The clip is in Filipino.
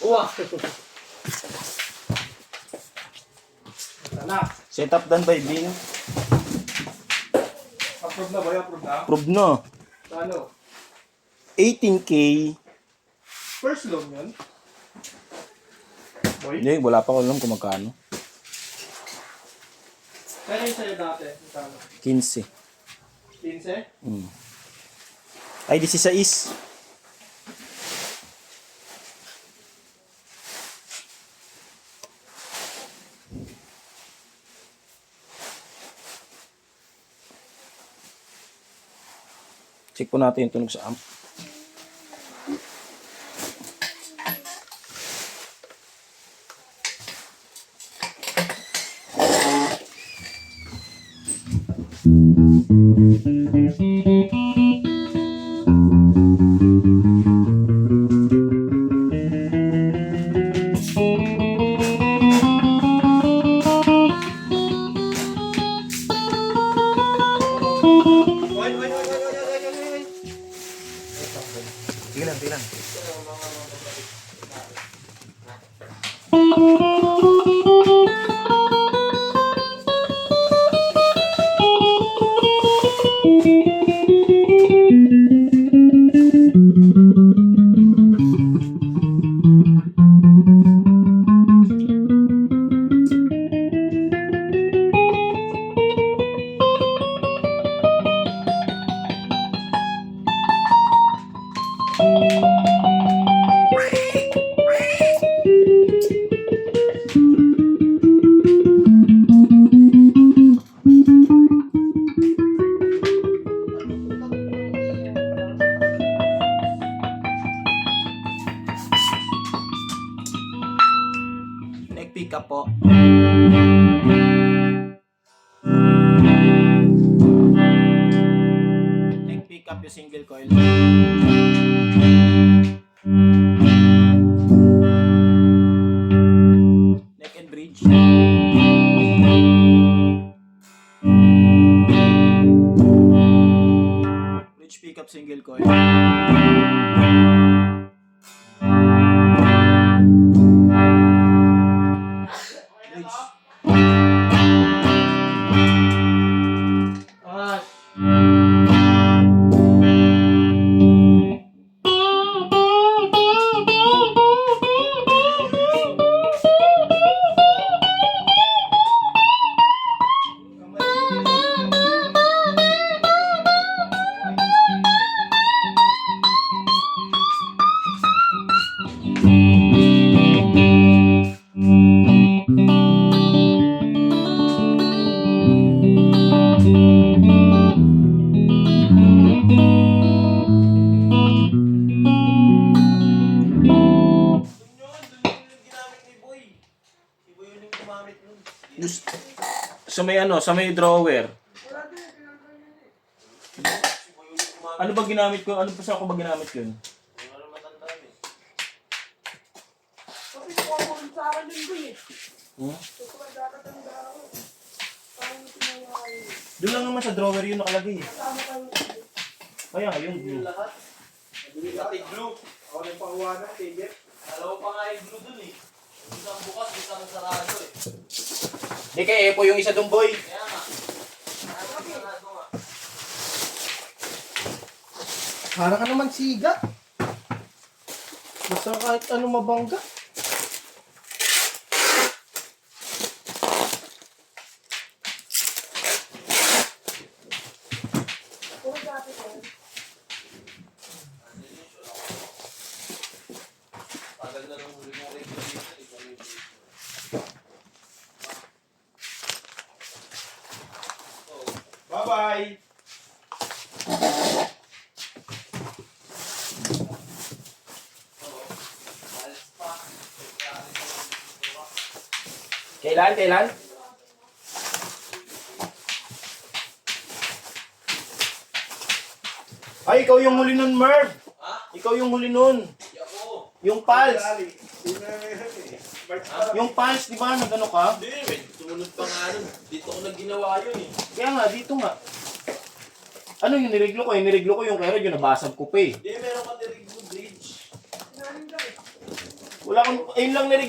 Uwa! Tala. Set up done by Bing. Approve na ba yun? Approve na? Approve na. Ano? 18K. First loan yun? Boy? Hindi, wala pa ko alam kung magkano. Kaya yung sa'yo dati? Magkano? 15. 15? Ay, 16. Check po natin yung tunog sa amp. Sige lang. Pick up po. Pick up yung single coil. Neck and bridge. Bridge pick up single coil. Sa may drawer. Ano ba ginamit ko? Ano pa sa ako ba ginamit yun? Doon lang naman sa drawer yun nakalagay. Kaya nga yun. Pati glue. Ako na yung panguwanan, tigit. Dalawa pa nga yung glue dun eh. Isang bukas, isang sarado eh. Hindi kay Epo yung isa dong boy. Kaya nga. Sarado nga. Para ka naman siga. Basta kahit ano mabangga. Tagal na nung huli mong regulation. Bye-bye! Kailan? Ay, ikaw yung huli nun, Merv. Ha? Ikaw yung huli nun. Yako! Yung pulse. Yung pulse, di ba? Nagano ka? Hindi, may sumunod pa nga nun. Dito ko na ginawa yun eh. Kaya nga, dito nga. Ano yung niriglo ko? Yung niriglo ko yung kaya yun, nabasag ko pa eh. Hindi, meron ka direct bridge. Wala Wala akong, ayun lang nilagay.